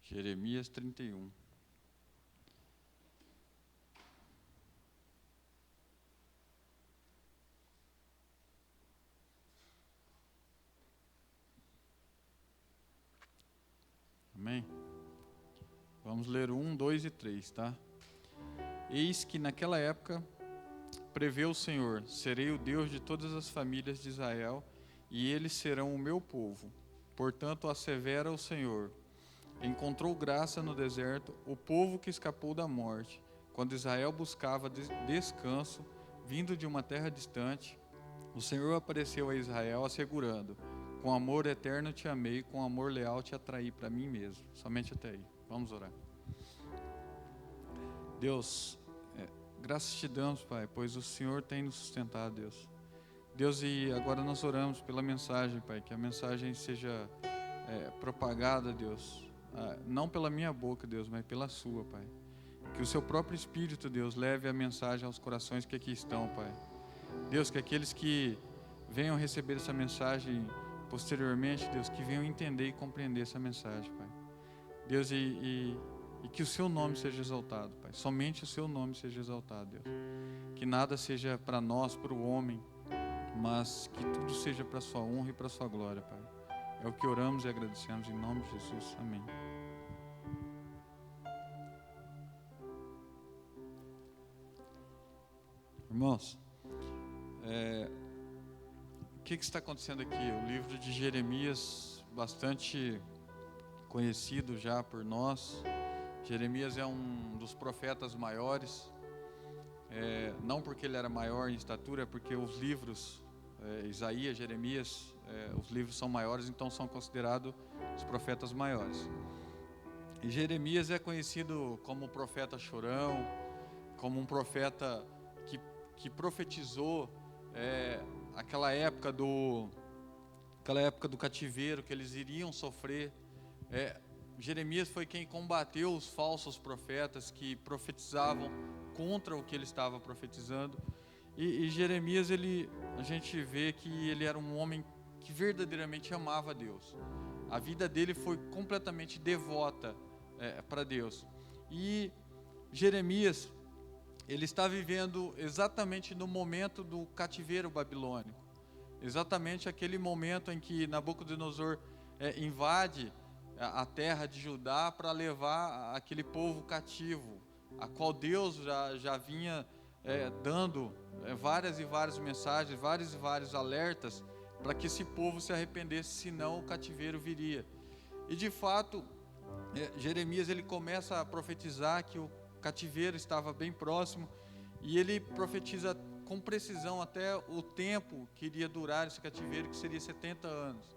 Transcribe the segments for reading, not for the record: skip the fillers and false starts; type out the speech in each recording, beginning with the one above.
Jeremias 31. Amém? Vamos ler 1, 2 e 3, tá? Eis que naquela época prevê o Senhor: serei o Deus de todas as famílias de Israel, e eles serão o meu povo. Portanto, assevera o Senhor: encontrou graça no deserto o povo que escapou da morte, quando Israel buscava descanso, vindo de uma terra distante. O Senhor apareceu a Israel assegurando: com amor eterno te amei, com amor leal te atraí para mim mesmo. Somente até aí. Vamos orar. Deus, graças te damos, Pai, pois o Senhor tem nos sustentado, Deus. Deus, e agora nós oramos pela mensagem, Pai, que a mensagem seja propagada, Deus, não pela minha boca, Deus, mas pela sua, Pai. Que o seu próprio Espírito, Deus, leve a mensagem aos corações que aqui estão, Pai. Deus, que aqueles que venham receber essa mensagem posteriormente, Deus, que venham entender e compreender essa mensagem, Pai. Deus, e que o seu nome seja exaltado, Pai. Somente o seu nome seja exaltado, Deus. Que nada seja para nós, para o homem, mas que tudo seja para a sua honra e para a sua glória, Pai. É o que oramos e agradecemos em nome de Jesus. Amém. Irmãos, o que está acontecendo aqui? O livro de Jeremias, bastante conhecido já por nós. Jeremias é um dos profetas maiores, não porque ele era maior em estatura, é porque os livros, Isaías, Jeremias, os livros são maiores, então são considerados os profetas maiores. E Jeremias é conhecido como o profeta chorão, como um profeta que profetizou aquela época do cativeiro que eles iriam sofrer. Jeremias foi quem combateu os falsos profetas que profetizavam contra o que ele estava profetizando. E Jeremias, a gente vê que ele era um homem que verdadeiramente amava a Deus. A vida dele foi completamente devota para Deus. E Jeremias, ele está vivendo exatamente no momento do cativeiro babilônico. Exatamente aquele momento em que Nabucodonosor invade a terra de Judá para levar aquele povo cativo, a qual Deus já vinha dando várias e várias mensagens, vários e vários alertas para que esse povo se arrependesse, senão o cativeiro viria. E de fato, Jeremias ele começa a profetizar que o cativeiro estava bem próximo, e ele profetiza com precisão até o tempo que iria durar esse cativeiro, que seria 70 anos.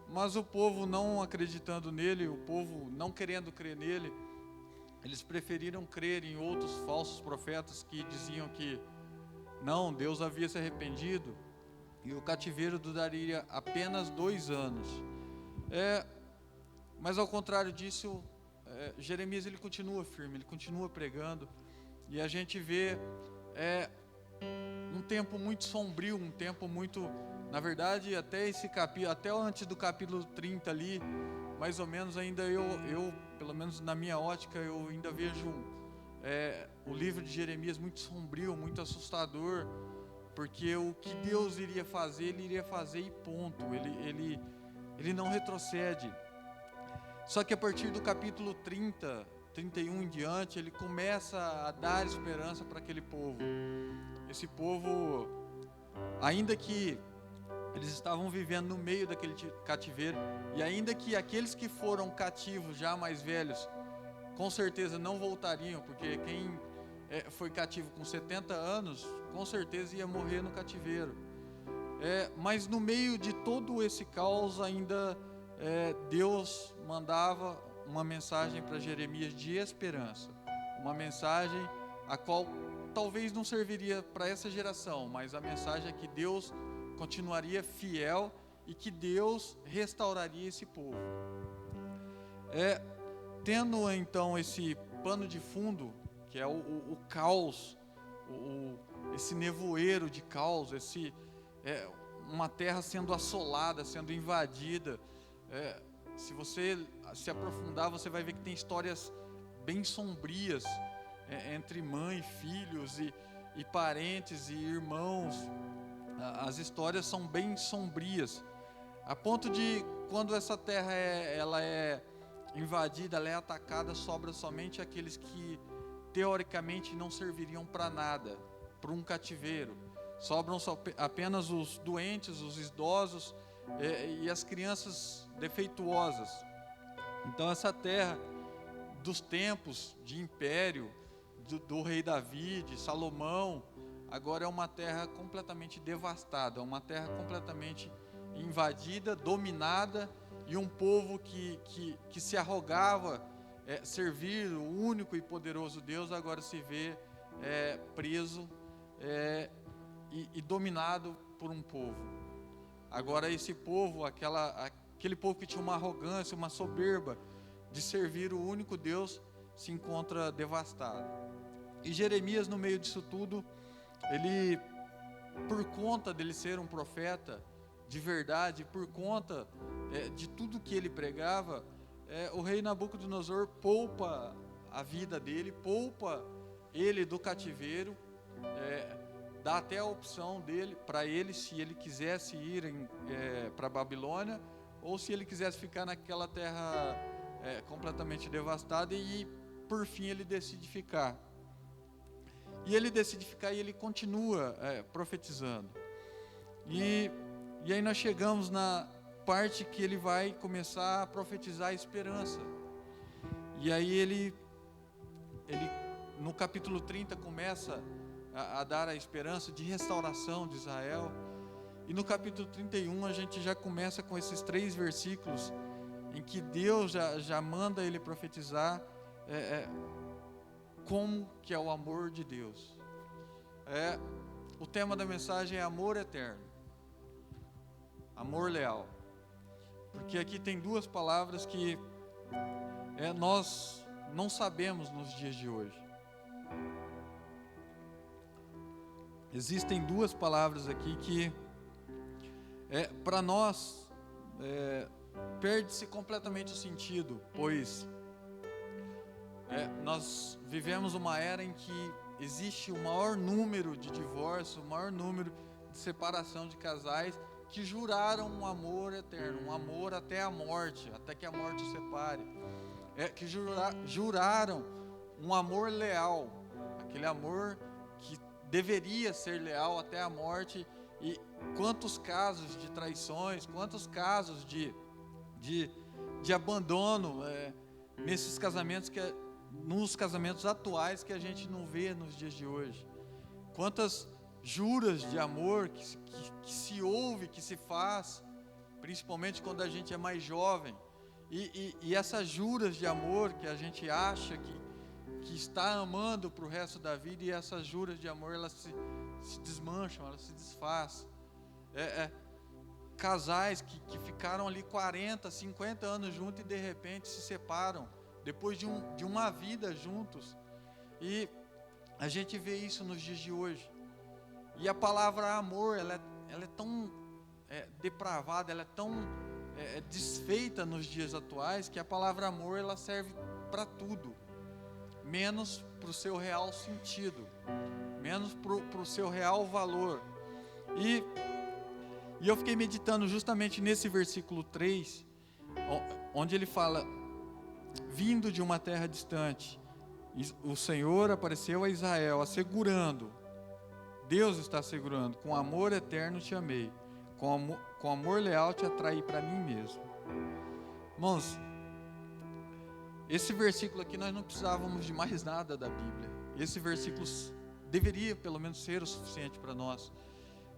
Mas o povo não acreditando nele, o povo não querendo crer nele, eles preferiram crer em outros falsos profetas que diziam que não, Deus havia se arrependido e o cativeiro duraria apenas 2 anos. Mas ao contrário disso, Jeremias ele continua firme, ele continua pregando, e a gente vê um tempo muito sombrio, um tempo muito, na verdade, até esse capítulo, até antes do capítulo 30 ali, mais ou menos, ainda eu pelo menos na minha ótica, eu ainda vejo o livro de Jeremias muito sombrio, muito assustador, porque o que Deus iria fazer, ele iria fazer e ponto, ele não retrocede. Só que a partir do capítulo 30, 31 em diante, ele começa a dar esperança para aquele povo. Esse povo, ainda que eles estavam vivendo no meio daquele cativeiro, e ainda que aqueles que foram cativos, já mais velhos, com certeza não voltariam, porque quem foi cativo com 70 anos, com certeza ia morrer no cativeiro. Mas no meio de todo esse caos, ainda Deus mandava uma mensagem para Jeremias de esperança, uma mensagem a qual talvez não serviria para essa geração, mas a mensagem é que Deus continuaria fiel e que Deus restauraria esse povo. Tendo então esse pano de fundo, que é o caos, esse nevoeiro de caos, uma terra sendo assolada, sendo invadida, se você se aprofundar, você vai ver que tem histórias bem sombrias entre mãe e filhos e parentes e irmãos. As histórias são bem sombrias, a ponto de quando essa terra ela é invadida, ela é atacada, sobra somente aqueles que teoricamente não serviriam para nada, para um cativeiro. Sobram apenas os doentes, os idosos e as crianças defeituosas. Então essa terra dos tempos de império do rei Davi, de Salomão, agora é uma terra completamente devastada, uma terra completamente invadida, dominada, e um povo que se arrogava servir o único e poderoso Deus, agora se vê preso e dominado por um povo. Agora esse povo, aquele povo que tinha uma arrogância, uma soberba de servir o único Deus, se encontra devastado. E Jeremias, no meio disso tudo, ele, por conta dele ser um profeta de verdade, por conta de tudo que ele pregava, o rei Nabucodonosor poupa a vida dele, poupa ele do cativeiro, dá até a opção dele, para ele, se ele quisesse ir para a Babilônia, ou se ele quisesse ficar naquela terra completamente devastada, e por fim ele decide ficar. E ele decide ficar e ele continua profetizando. E aí nós chegamos na parte que ele vai começar a profetizar a esperança. E aí ele no capítulo 30 começa a dar a esperança de restauração de Israel. E no capítulo 31 a gente já começa com esses 3 versículos em que Deus já manda ele profetizar como que é o amor de Deus. O tema da mensagem é amor eterno, amor leal, porque aqui tem 2 palavras que nós não sabemos nos dias de hoje. Existem 2 palavras aqui que para nós perde-se completamente o sentido, pois nós vivemos uma era em que existe o maior número de divórcios, o maior número de separação de casais que juraram um amor eterno, um amor até a morte, até que a morte os separe, que juraram um amor leal, aquele amor que deveria ser leal até a morte. E quantos casos de traições, quantos casos de abandono nesses casamentos, nos casamentos atuais, que a gente não vê nos dias de hoje. Quantas juras de amor que se ouve, que se faz, principalmente quando a gente é mais jovem, e essas juras de amor que a gente acha que está amando para o resto da vida, e essas juras de amor, elas se desmancham, elas se desfazem. Casais que ficaram ali 40, 50 anos juntos e de repente se separam, depois de uma vida juntos. E a gente vê isso nos dias de hoje. E a palavra amor, ela é tão depravada, ela é tão desfeita nos dias atuais, que a palavra amor, ela serve para tudo, menos para o seu real sentido, menos para o seu real valor. E eu fiquei meditando justamente nesse versículo 3, onde ele fala: vindo de uma terra distante, o Senhor apareceu a Israel, assegurando, Deus está assegurando, com amor eterno te amei, com amor leal te atraí para mim mesmo. Irmãos, esse versículo aqui nós não precisávamos de mais nada da Bíblia. Esse versículo deveria pelo menos ser o suficiente para nós,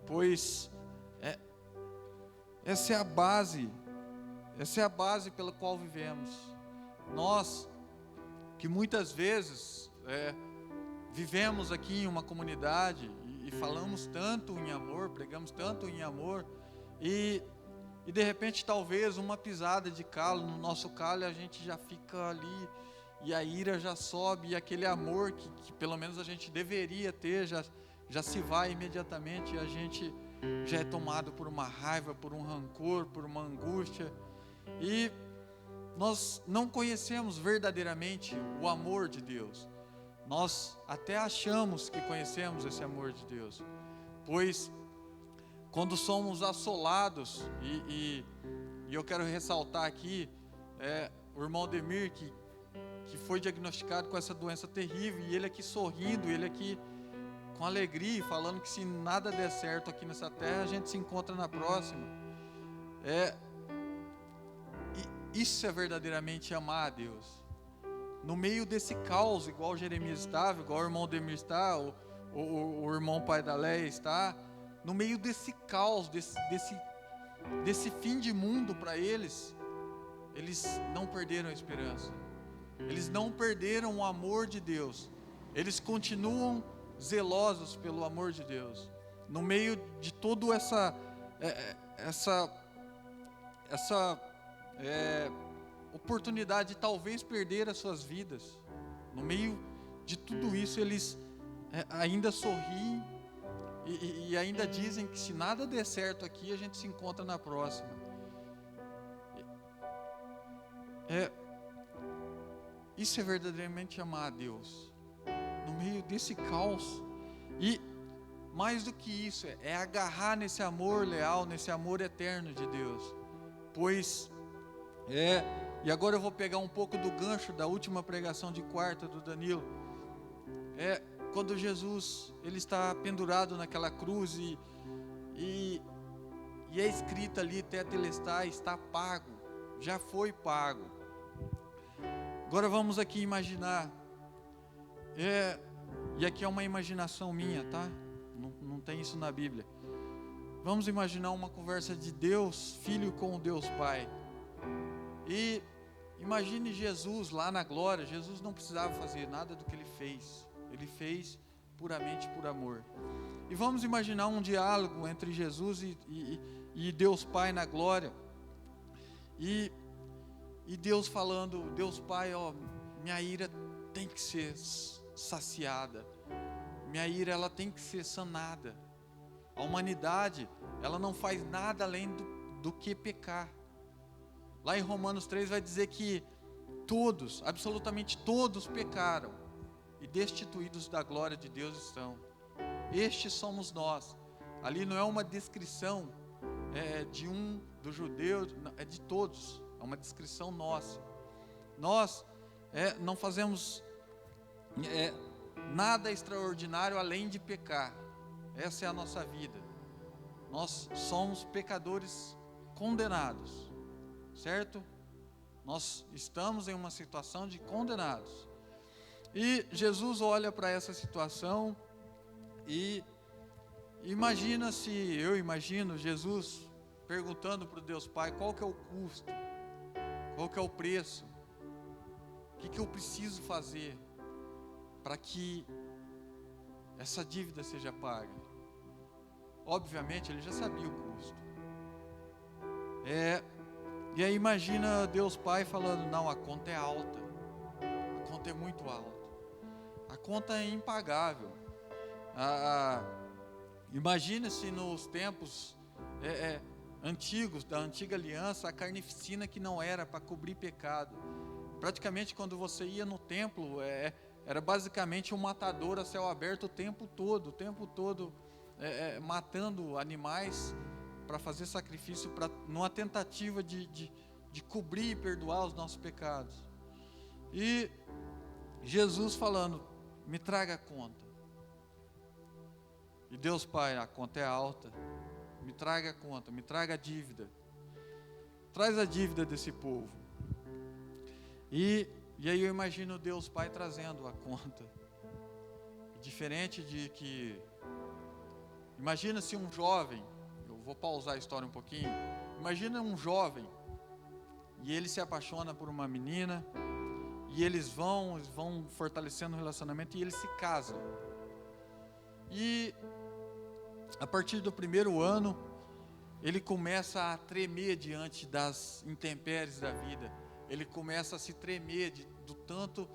pois essa é a base pela qual vivemos. Nós, que muitas vezes vivemos aqui em uma comunidade e falamos tanto em amor, pregamos tanto em amor, e de repente talvez uma pisada de calo no nosso calo, a gente já fica ali, e a ira já sobe, e aquele amor que pelo menos a gente deveria ter, já se vai imediatamente, e a gente já é tomado por uma raiva, por um rancor, por uma angústia. E nós não conhecemos verdadeiramente o amor de Deus. Nós até achamos que conhecemos esse amor de Deus, pois quando somos assolados, e eu quero ressaltar aqui, o irmão Demir, que foi diagnosticado com essa doença terrível, e ele aqui sorrindo, ele aqui com alegria, falando que se nada der certo aqui nessa terra, a gente se encontra na próxima. Isso é verdadeiramente amar a Deus. No meio desse caos, igual Jeremias estava, igual o irmão Demir está, o irmão pai da Leia está, no meio desse caos, desse fim de mundo para eles não perderam a esperança, eles não perderam o amor de Deus, eles continuam zelosos pelo amor de Deus, no meio de toda essa oportunidade de talvez perder as suas vidas. No meio de tudo isso, eles ainda sorriem e ainda dizem que se nada der certo aqui, a gente se encontra na próxima. Isso é verdadeiramente amar a Deus, no meio desse caos. E mais do que isso, é agarrar nesse amor leal, nesse amor eterno de Deus. Pois e agora eu vou pegar um pouco do gancho da última pregação de quarta do Danilo. Quando Jesus, ele está pendurado naquela cruz e é escrito ali, tetelestai, está pago, já foi pago. Agora vamos aqui imaginar, e aqui é uma imaginação minha, tá? Não tem isso na Bíblia. Vamos imaginar uma conversa de Deus Filho com o Deus Pai. E imagine Jesus lá na glória. Jesus não precisava fazer nada do que ele fez. Ele fez puramente por amor. E vamos imaginar um diálogo entre Jesus e Deus Pai na glória. E Deus falando, Deus Pai, minha ira tem que ser saciada. Minha ira, ela tem que ser sanada. A humanidade, ela não faz nada além do que pecar. Lá em Romanos 3 vai dizer que todos, absolutamente todos pecaram e destituídos da glória de Deus estão. Estes somos nós. Ali não é uma descrição de um dos judeus, é de todos. É uma descrição nossa. Nós não fazemos nada extraordinário além de pecar. Essa é a nossa vida. Nós somos pecadores condenados. Certo? Nós estamos em uma situação de condenados. E Jesus olha para essa situação e eu imagino Jesus perguntando para o Deus Pai, qual que é o custo? Qual que é o preço? O que eu preciso fazer para que essa dívida seja paga? Obviamente ele já sabia o custo. E aí imagina Deus Pai falando, não, a conta é alta, a conta é muito alta, a conta é impagável. Imagina se nos tempos antigos, da antiga aliança, a carnificina que não era para cobrir pecado. Praticamente quando você ia no templo, era basicamente um matador a céu aberto o tempo todo, matando animais, para fazer sacrifício, numa tentativa de cobrir e perdoar os nossos pecados. E Jesus falando, me traga a conta. E Deus Pai, a conta é alta, me traga a conta, me traga a dívida. Traz a dívida desse povo. E aí eu imagino Deus Pai trazendo a conta. Diferente de que, imagina se um jovem, vou pausar a história um pouquinho. Imagina um jovem e ele se apaixona por uma menina e eles vão fortalecendo o relacionamento e eles se casam. E a partir do primeiro ano ele começa a tremer diante das intempéries da vida. Ele começa a se tremer do tanto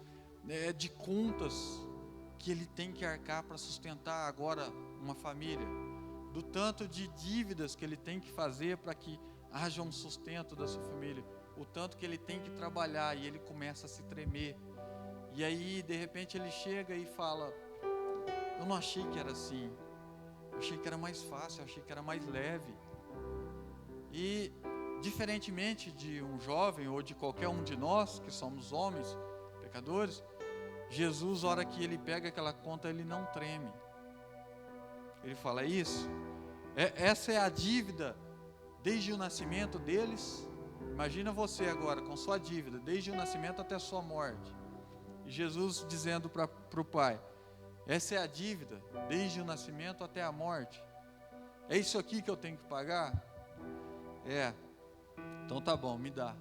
de contas que ele tem que arcar para sustentar agora uma família, do tanto de dívidas que ele tem que fazer para que haja um sustento da sua família. o tanto que ele tem que trabalhar, e ele começa a se tremer. E aí, de repente, ele chega e fala: eu não achei que era assim, eu achei que era mais fácil, eu achei que era mais leve. E, diferentemente de um jovem ou de qualquer um de nós, que somos homens, pecadores, Jesus, na hora que ele pega aquela conta, ele não treme. Ele fala: isso, essa é a dívida desde o nascimento deles. Imagina você agora com sua dívida, desde o nascimento até a sua morte. E Jesus dizendo para o Pai: essa é a dívida desde o nascimento até a morte. É isso aqui que eu tenho que pagar? Então tá bom, me dá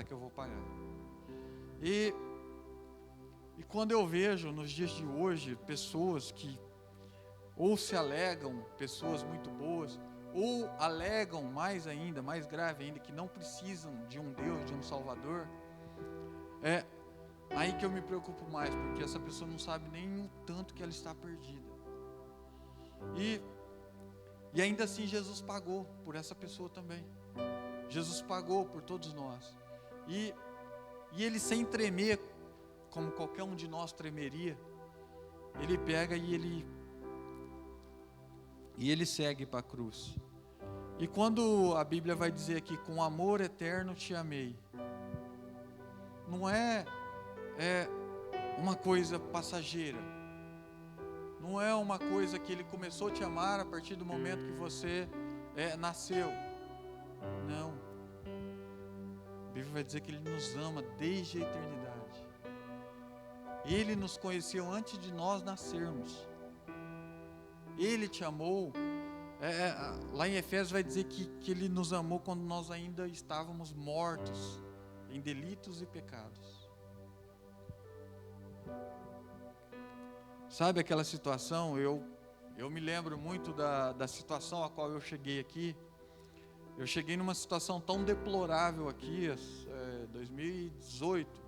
que eu vou pagar. E quando eu vejo nos dias de hoje pessoas que ou se alegam, pessoas muito boas, ou alegam mais ainda, mais grave ainda, que não precisam de um Deus, de um Salvador, é aí que eu me preocupo mais, porque essa pessoa não sabe nem o tanto que ela está perdida. E ainda assim Jesus pagou por essa pessoa também. Jesus pagou por todos nós. E ele, sem tremer, como qualquer um de nós tremeria, ele pega e ele segue para a cruz. E quando a Bíblia vai dizer aqui: com amor eterno te amei, não é uma coisa passageira, não é uma coisa que ele começou a te amar a partir do momento que você nasceu. Não, a Bíblia vai dizer que ele nos ama desde a eternidade. Ele nos conheceu antes de nós nascermos. Ele te amou. Lá em Efésios vai dizer que ele nos amou quando nós ainda estávamos mortos em delitos e pecados. Sabe aquela situação? Eu me lembro muito da situação a qual eu cheguei aqui. Eu cheguei numa situação tão deplorável aqui, 2018.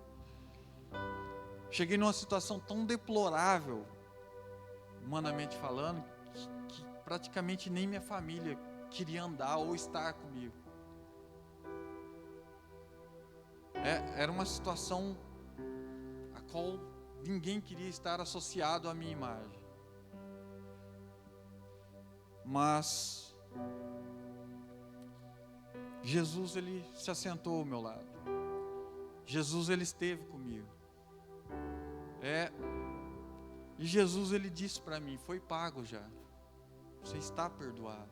Cheguei numa situação tão deplorável, humanamente falando, que praticamente nem minha família queria andar ou estar comigo. Era uma situação a qual ninguém queria estar associado à minha imagem. Mas Jesus, ele se assentou ao meu lado. Jesus, ele esteve comigo. E Jesus, ele disse para mim: foi pago já. Você está perdoado.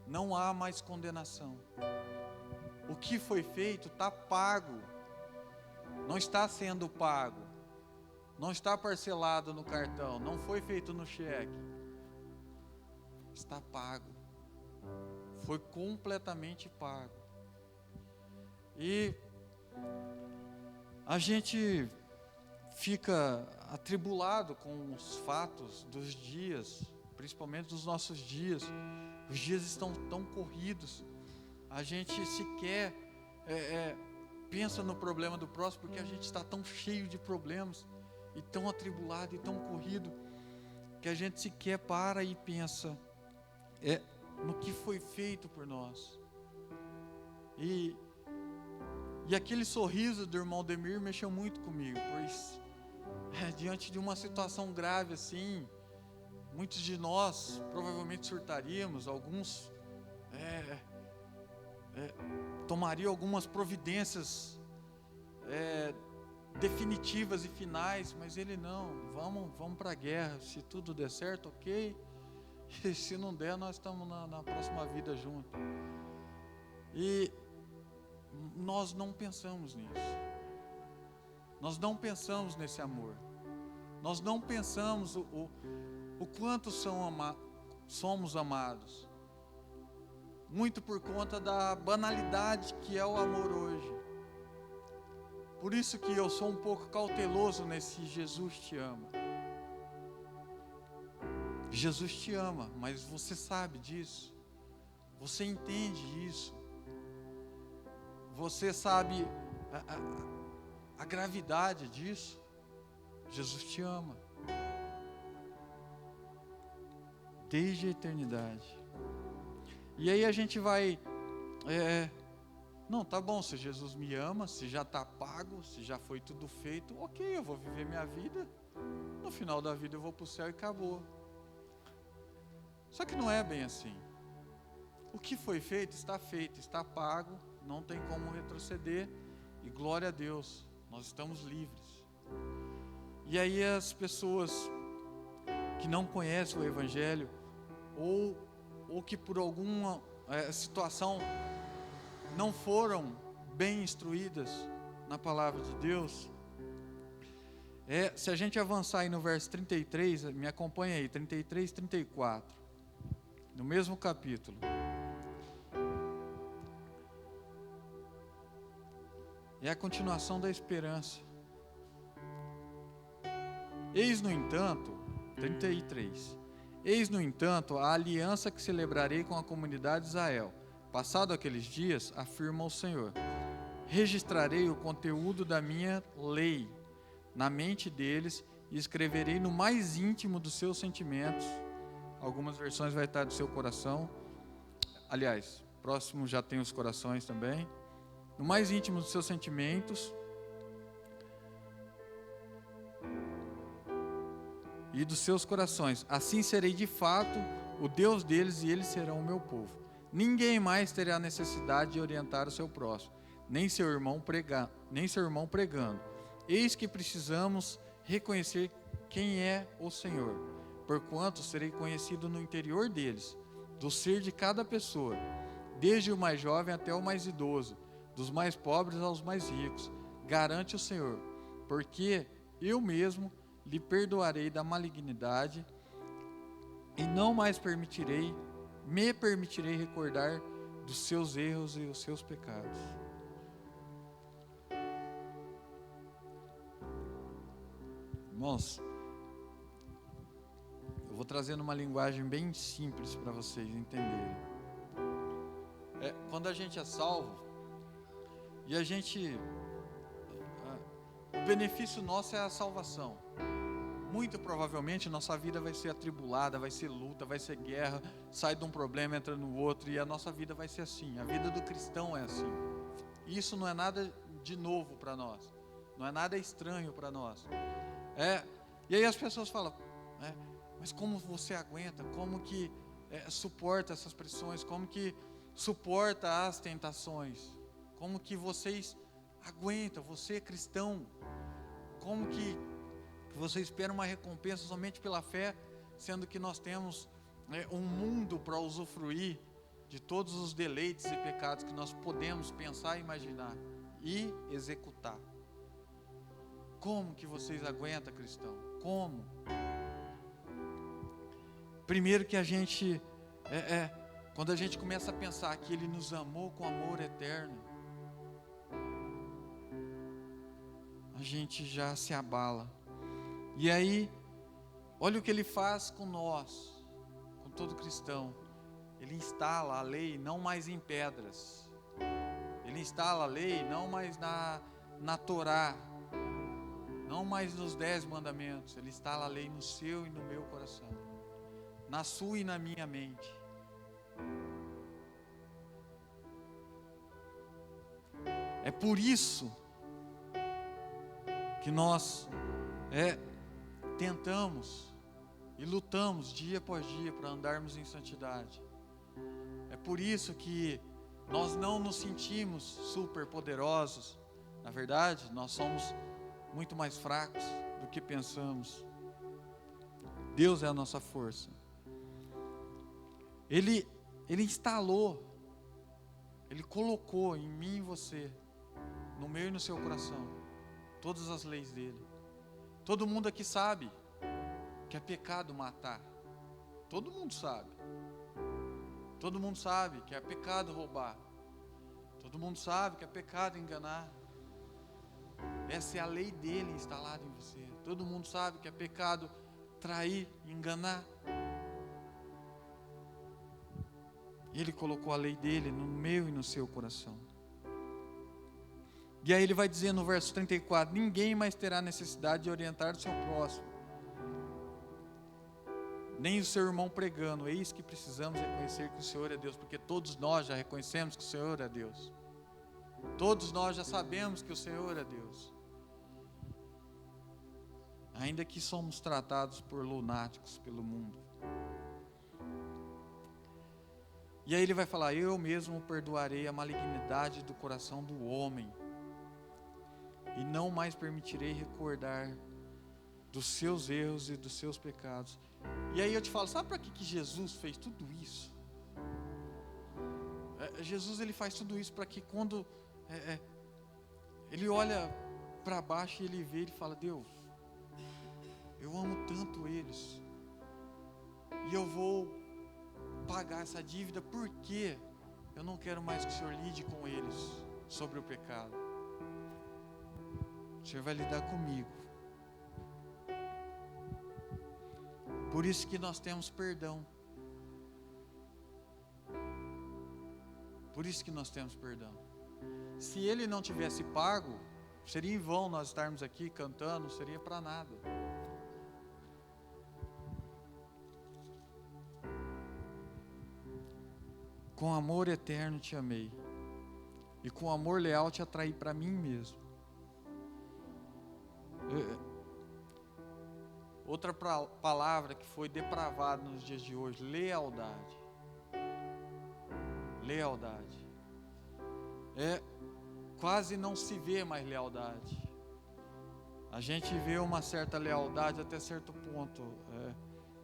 Não há mais condenação. O que foi feito está pago. Não está sendo pago. Não está parcelado no cartão. Não foi feito no cheque. Está pago. Foi completamente pago. E a gente fica atribulado com os fatos dos dias, principalmente dos nossos dias. Os dias estão tão corridos. A gente sequer pensa no problema do próximo, porque a gente está tão cheio de problemas, e tão atribulado, e tão corrido, que a gente sequer para e pensa no que foi feito por nós. E aquele sorriso do irmão Demir mexeu muito comigo, pois diante de uma situação grave assim, muitos de nós provavelmente surtaríamos, alguns tomariam algumas providências definitivas e finais, mas ele não. Vamos para a guerra, se tudo der certo, ok, e se não der, nós estamos na próxima vida juntos. E nós não pensamos nisso. Nós não pensamos nesse amor. Nós não pensamos o quanto somos amados. Muito por conta da banalidade que é o amor hoje. Por isso que eu sou um pouco cauteloso nesse Jesus te ama. Jesus te ama, mas você sabe disso. Você entende isso. Você sabe a gravidade disso. Jesus te ama. Desde a eternidade. E aí a gente vai Não, tá bom, se Jesus me ama, se já está pago, se já foi tudo feito, ok, eu vou viver minha vida. No final da vida eu vou para o céu e acabou. Só que não é bem assim. O que foi feito, está pago, não tem como retroceder. E glória a Deus, nós estamos livres. E aí as pessoas que não conhecem o Evangelho, ou que por alguma situação não foram bem instruídas na palavra de Deus, se a gente avançar aí no verso 33, me acompanha aí, 33, 34, no mesmo capítulo. É a continuação da esperança. Eis no entanto, 33, eis no entanto a aliança que celebrarei com a comunidade de Israel. Passado aqueles dias, afirma o Senhor, registrarei o conteúdo da minha lei na mente deles e escreverei no mais íntimo dos seus sentimentos. Algumas versões vai estar do seu coração. Aliás, próximo já tem os corações também. No mais íntimo dos seus sentimentos e dos seus corações. Assim serei de fato o Deus deles e eles serão o meu povo. Ninguém mais terá necessidade de orientar o seu próximo, nem seu irmão pregando. Eis que precisamos reconhecer quem é o Senhor, porquanto serei conhecido no interior deles, do ser de cada pessoa, desde o mais jovem até o mais idoso, dos mais pobres aos mais ricos, garante o Senhor, porque eu mesmo lhe perdoarei da malignidade e não mais me permitirei recordar dos seus erros e os seus pecados. Irmãos, eu vou trazendo uma linguagem bem simples para vocês entenderem. Quando a gente é salvo, e o benefício nosso é a salvação. Muito provavelmente nossa vida vai ser atribulada, vai ser luta, vai ser guerra, sai de um problema, entra no outro, e a nossa vida vai ser assim. A vida do cristão é assim. Isso não é nada de novo para nós, não é nada estranho para nós. E aí as pessoas falam, mas como você aguenta, como que suporta essas pressões, como que suporta as tentações, como que vocês aguentam, você é cristão, como que você espera uma recompensa somente pela fé, sendo que nós temos um mundo para usufruir de todos os deleites e pecados que nós podemos pensar, imaginar e executar. Como que vocês aguentam, cristão? Como? Primeiro que a gente, quando a gente começa a pensar que Ele nos amou com amor eterno, a gente já se abala. E aí, olha o que Ele faz com nós, com todo cristão. Ele instala a lei não mais em pedras. Ele instala a lei não mais na Torá, não mais nos 10 mandamentos. Ele instala a lei no seu e no meu coração, na sua e na minha mente. É por isso que nós tentamos e lutamos dia após dia para andarmos em santidade. É por isso que nós não nos sentimos super poderosos. Na verdade, nós somos muito mais fracos do que pensamos. Deus é a nossa força. Ele instalou, Ele colocou em mim e você, no meu e no seu coração, todas as leis dele. Todo mundo aqui sabe que é pecado matar. Todo mundo sabe. Todo mundo sabe que é pecado roubar. Todo mundo sabe que é pecado enganar. Essa é a lei dele instalada em você. Todo mundo sabe que é pecado trair, enganar. Ele colocou a lei dele no meu e no seu coração. E aí ele vai dizer no verso 34, ninguém mais terá necessidade de orientar o seu próximo, nem o seu irmão pregando. Eis que precisamos reconhecer que o Senhor é Deus, porque todos nós já reconhecemos que o Senhor é Deus. Todos nós já sabemos que o Senhor é Deus. Ainda que somos tratados por lunáticos pelo mundo. E aí ele vai falar: eu mesmo perdoarei a malignidade do coração do homem, e não mais permitirei recordar dos seus erros e dos seus pecados. E aí eu te falo, sabe para que Jesus fez tudo isso? Jesus, ele faz tudo isso para que quando ele olha para baixo e ele vê, ele fala: Deus, eu amo tanto eles, e eu vou pagar essa dívida, porque eu não quero mais que o Senhor lide com eles sobre o pecado. O Senhor vai lidar comigo. Por isso que nós temos perdão. Por isso que nós temos perdão. Se Ele não tivesse pago, seria em vão nós estarmos aqui cantando, não seria para nada. Com amor eterno te amei, e com amor leal te atraí para mim mesmo. Outra palavra que foi depravada nos dias de hoje: lealdade. Lealdade. Quase não se vê mais lealdade. A gente vê uma certa lealdade até certo ponto.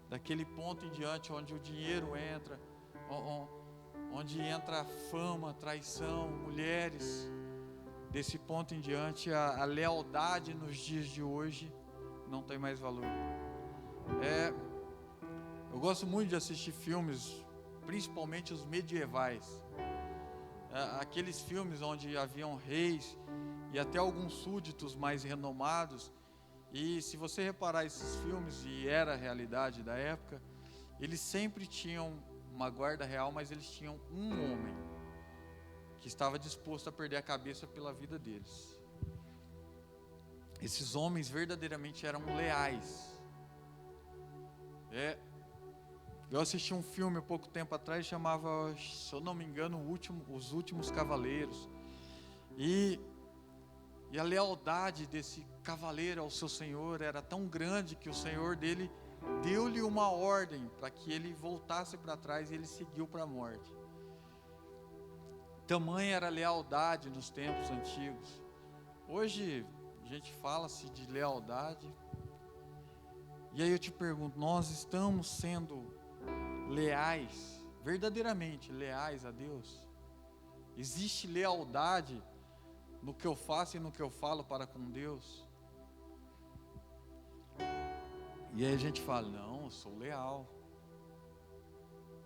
Daquele ponto em diante onde o dinheiro entra, onde entra a fama, traição, mulheres. Desse ponto em diante, a lealdade nos dias de hoje não tem mais valor. Eu gosto muito de assistir filmes, principalmente os medievais. Aqueles filmes onde haviam reis e até alguns súditos mais renomados. E se você reparar esses filmes, e era a realidade da época, eles sempre tinham uma guarda real, mas eles tinham um homem que estava disposto a perder a cabeça pela vida deles. Esses homens verdadeiramente eram leais. Eu assisti um filme há pouco tempo atrás, chamava, se eu não me engano, Os Últimos Cavaleiros. E a lealdade desse cavaleiro ao seu senhor era tão grande que o senhor dele deu-lhe uma ordem para que ele voltasse para trás, e ele seguiu para a morte. Tamanha era a lealdade nos tempos antigos. Hoje a gente fala-se de lealdade. E aí eu te pergunto, nós estamos sendo leais, verdadeiramente leais a Deus? Existe lealdade no que eu faço e no que eu falo para com Deus? E aí a gente fala: não, eu sou leal.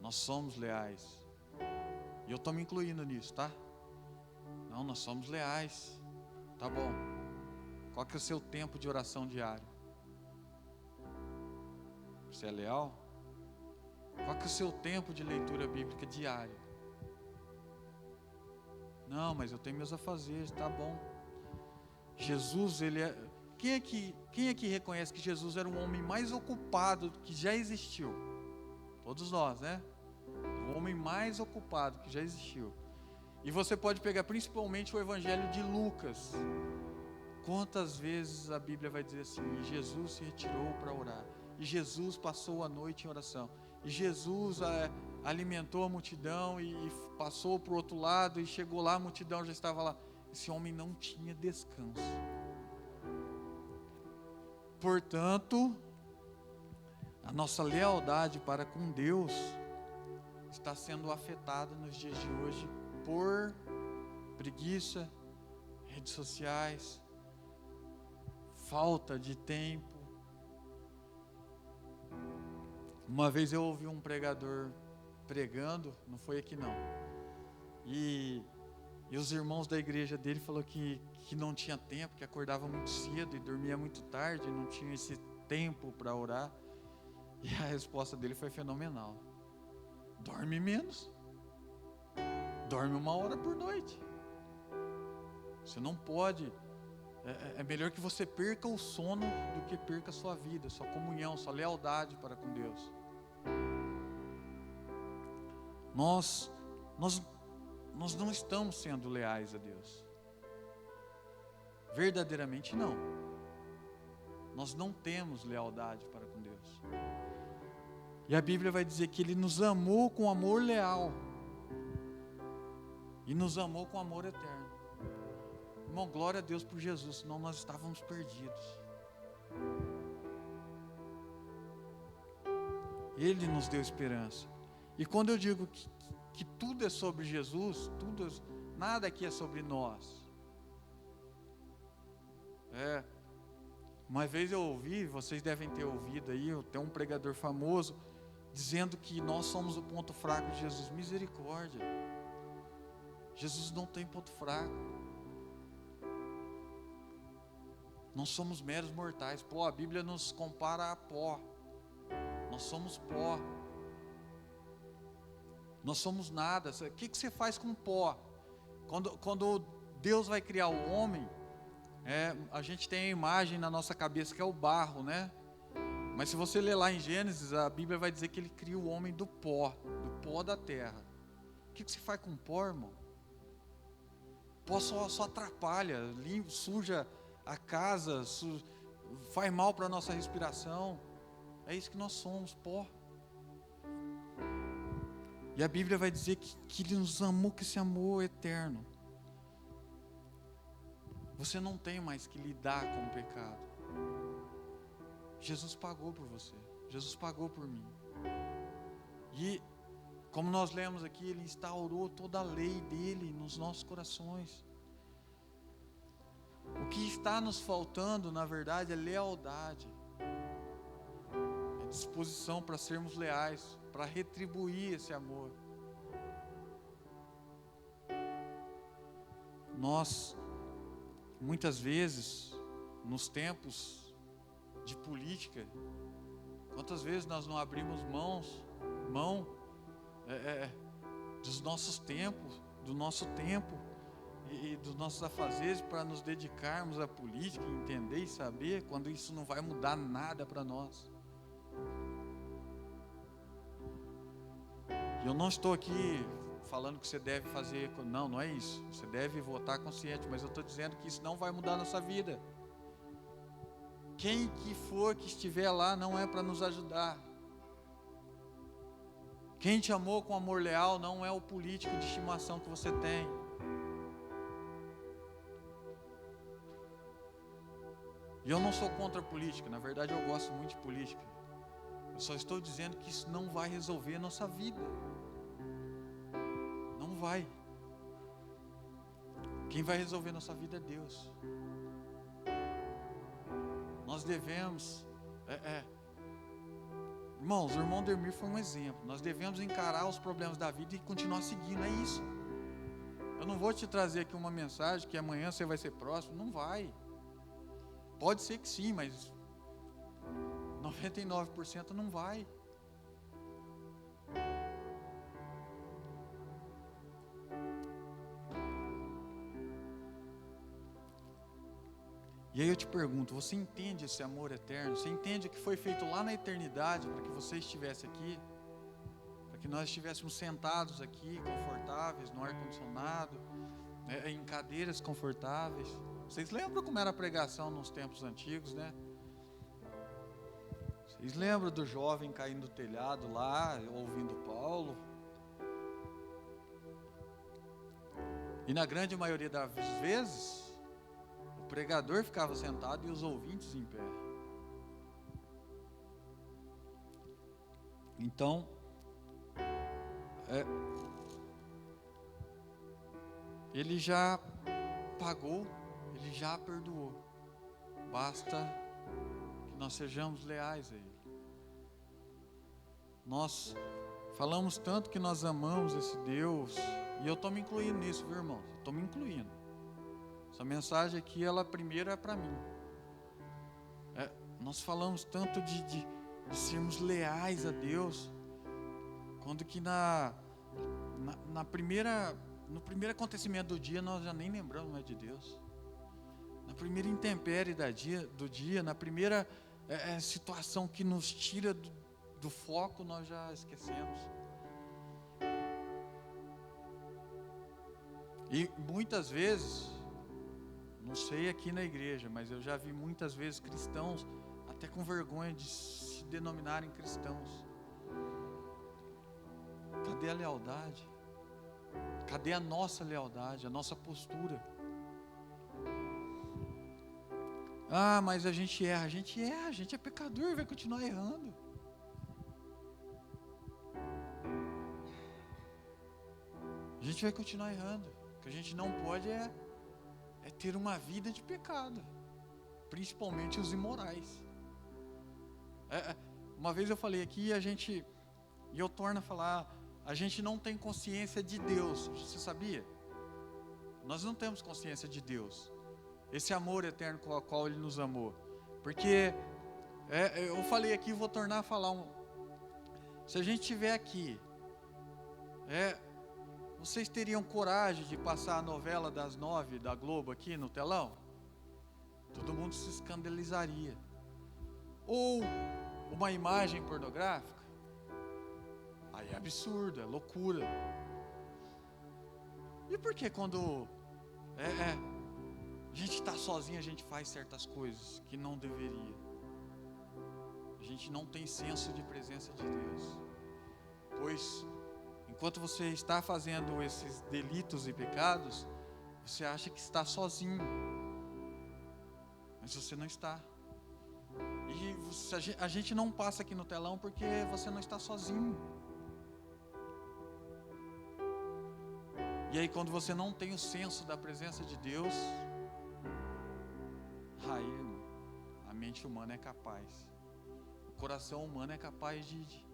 Nós somos leais. E eu estou me incluindo nisso, tá? Não, nós somos leais. Tá bom. Qual que é o seu tempo de oração diário? Você é leal? Qual que é o seu tempo de leitura bíblica diário? Não, mas eu tenho meus afazeres, tá bom. Jesus, ele é... Quem é que reconhece que Jesus era o homem mais ocupado que já existiu? Todos nós, né? O homem mais ocupado que já existiu. E você pode pegar principalmente o Evangelho de Lucas. Quantas vezes a Bíblia vai dizer assim: e Jesus se retirou para orar, e Jesus passou a noite em oração, e Jesus alimentou a multidão e passou para o outro lado, e chegou lá, a multidão já estava lá. Esse homem não tinha descanso. Portanto, a nossa lealdade para com Deus está sendo afetada nos dias de hoje por preguiça, redes sociais, falta de tempo. Uma vez eu ouvi um pregador pregando, não foi aqui não, e os irmãos da igreja dele falaram que não tinha tempo, que acordava muito cedo e dormia muito tarde, não tinha esse tempo para orar. E a resposta dele foi fenomenal: dorme menos, dorme 1 hora por noite. Você não pode, é melhor que você perca o sono do que perca a sua vida, sua comunhão, sua lealdade para com Deus. Nós nós não estamos sendo leais a Deus. Verdadeiramente não. Nós não temos lealdade para com Deus. E a Bíblia vai dizer que Ele nos amou com amor leal. E nos amou com amor eterno. Irmão, glória a Deus por Jesus, senão nós estávamos perdidos. Ele nos deu esperança. E quando eu digo que tudo é sobre Jesus, nada aqui é sobre nós. Uma vez eu ouvi, vocês devem ter ouvido aí, tem um pregador famoso dizendo que nós somos o ponto fraco de Jesus. Misericórdia. Jesus não tem ponto fraco. Nós somos meros mortais. Pô, a Bíblia nos compara a pó. Nós somos pó. Nós somos nada. O que você faz com pó? Quando Deus vai criar o homem, a gente tem a imagem na nossa cabeça que é o barro, né? Mas se você ler lá em Gênesis, a Bíblia vai dizer que Ele cria o homem do pó da terra. O que você faz com pó, irmão? Pó só atrapalha, suja a casa, faz mal para a nossa respiração. É isso que nós somos, pó. E a Bíblia vai dizer que Ele nos amou, que esse amor é eterno. Você não tem mais que lidar com o pecado. Jesus pagou por você. Jesus pagou por mim. E, como nós lemos aqui, Ele instaurou toda a lei dEle nos nossos corações. O que está nos faltando, na verdade, é lealdade. É disposição para sermos leais, para retribuir esse amor. Nós, muitas vezes, nos tempos de política, quantas vezes nós não abrimos mão dos nossos tempos, do nosso tempo e dos nossos afazeres para nos dedicarmos à política, entender e saber, quando isso não vai mudar nada para nós. E eu não estou aqui falando que você deve fazer, não é isso. Você deve votar consciente, mas eu estou dizendo que isso não vai mudar a nossa vida. Quem que for que estiver lá não é para nos ajudar. Quem te amou com amor leal não é o político de estimação que você tem. E eu não sou contra a política, na verdade eu gosto muito de política. Eu só estou dizendo que isso não vai resolver a nossa vida. Não vai. Quem vai resolver a nossa vida é Deus. Nós devemos, irmãos, o irmão Dermir foi um exemplo. Nós devemos encarar os problemas da vida e continuar seguindo, é isso. Eu não vou te trazer aqui uma mensagem que amanhã você vai ser próximo, não vai. Pode ser que sim, mas 99% não vai. E aí eu te pergunto, você entende esse amor eterno? Você entende o que foi feito lá na eternidade para que você estivesse aqui? Para que nós estivéssemos sentados aqui, confortáveis, no ar-condicionado, em cadeiras confortáveis. Vocês lembram como era a pregação nos tempos antigos, né? Vocês lembram do jovem caindo do telhado lá, ouvindo Paulo? E na grande maioria das vezes, o pregador ficava sentado e os ouvintes em pé. Então, Ele já pagou, Ele já perdoou. Basta que nós sejamos leais a Ele. Nós falamos tanto que nós amamos esse Deus, e eu estou me incluindo nisso, viu, irmãos? Estou me incluindo. Essa mensagem aqui, ela primeiro é para mim. Nós falamos tanto de sermos leais a Deus, quando que no primeiro acontecimento do dia nós já nem lembramos mais de Deus. Na primeira intempérie do dia, na primeira situação que nos tira do foco, nós já esquecemos. E muitas vezes, não sei aqui na igreja, mas eu já vi muitas vezes cristãos até com vergonha de se denominarem cristãos. Cadê a lealdade? Cadê a nossa lealdade, a nossa postura? Ah, mas a gente erra, a gente é pecador, vai continuar errando. A gente vai continuar errando. O que a gente não pode é ter uma vida de pecado, principalmente os imorais. Uma vez eu falei aqui e eu torno a falar, a gente não tem consciência de Deus. Você sabia? Nós não temos consciência de Deus. Esse amor eterno com o qual Ele nos amou. Porque eu falei aqui, vou tornar a falar. Se a gente estiver aqui, vocês teriam coragem de passar a novela das 9 da Globo aqui no telão? Todo mundo se escandalizaria. Ou uma imagem pornográfica? Aí é absurdo, é loucura. E por que quando a gente está sozinho, a gente faz certas coisas que não deveria? A gente não tem senso de presença de Deus. Pois, enquanto você está fazendo esses delitos e pecados, você acha que está sozinho. Mas você não está. E a gente não passa aqui no telão porque você não está sozinho. E aí quando você não tem o senso da presença de Deus, aí a mente humana é capaz, o coração humano é capaz de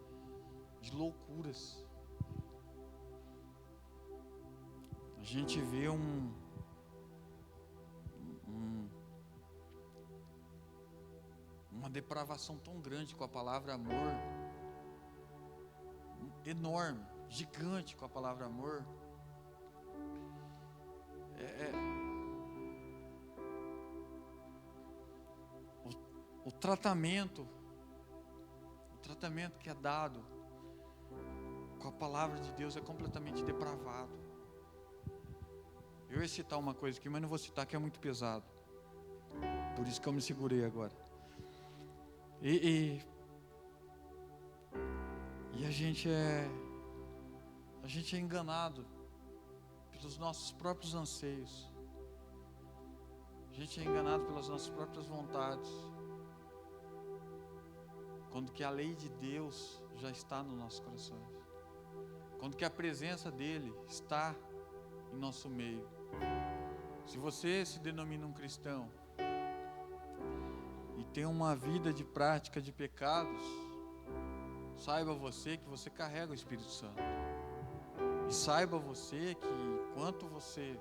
loucuras. A gente vê uma depravação tão grande com a palavra amor, enorme, gigante com a palavra amor. O tratamento que é dado com a palavra de Deus é completamente depravado. Eu ia citar uma coisa aqui, mas não vou citar, que é muito pesado. Por isso que eu me segurei agora. E a gente é enganado pelos nossos próprios anseios. A gente é enganado pelas nossas próprias vontades. Quando que a lei de Deus já está nos nossos corações. Quando que a presença dEle está em nosso meio. Se você se denomina um cristão e tem uma vida de prática de pecados, saiba você que você carrega o Espírito Santo. E saiba você que enquanto você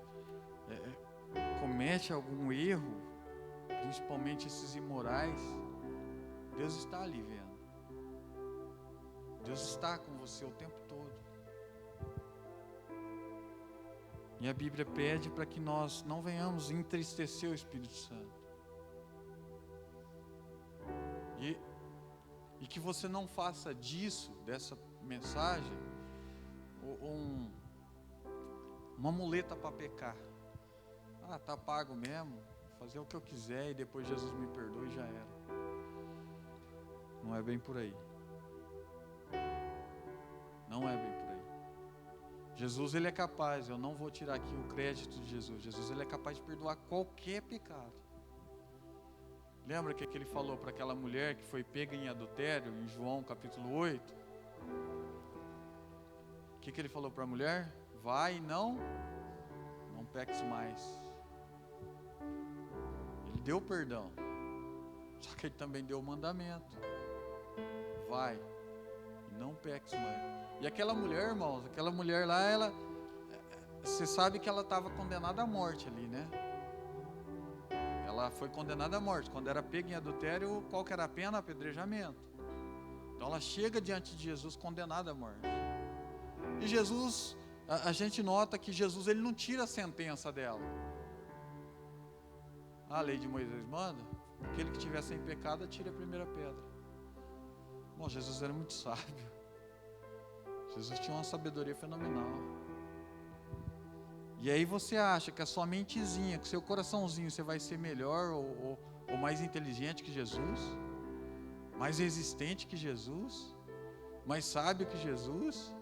comete algum erro, principalmente esses imorais, Deus está ali vendo. Deus está com você o tempo todo. E a Bíblia pede para que nós não venhamos entristecer o Espírito Santo. E que você não faça dessa mensagem, uma muleta para pecar. Tá pago mesmo, vou fazer o que eu quiser e depois Jesus me perdoa e já era. Não é bem por aí. Não é bem por aí. Jesus, Ele é capaz, eu não vou tirar aqui o crédito de Jesus. Jesus, Ele é capaz de perdoar qualquer pecado. Lembra que Ele falou para aquela mulher que foi pega em adultério, em João capítulo 8? O que Ele falou para a mulher? Vai e não peques mais. Ele deu perdão, só que Ele também deu o mandamento. Vai e não peques mais. E aquela mulher, irmãos, lá, você sabe que ela estava condenada à morte ali, né? Ela foi condenada à morte. Quando era pega em adultério, qual que era a pena? Apedrejamento. Então ela chega diante de Jesus condenada à morte. E Jesus, a gente nota que Jesus, Ele não tira a sentença dela. A lei de Moisés manda, aquele que tiver sem pecado, atire a primeira pedra. Bom, Jesus era muito sábio. Jesus tinha uma sabedoria fenomenal. E aí você acha que a sua mentezinha, que o seu coraçãozinho, você vai ser melhor ou mais inteligente que Jesus? Mais resistente que Jesus? Mais sábio que Jesus?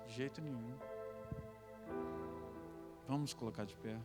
De jeito nenhum. Vamos colocar de pé.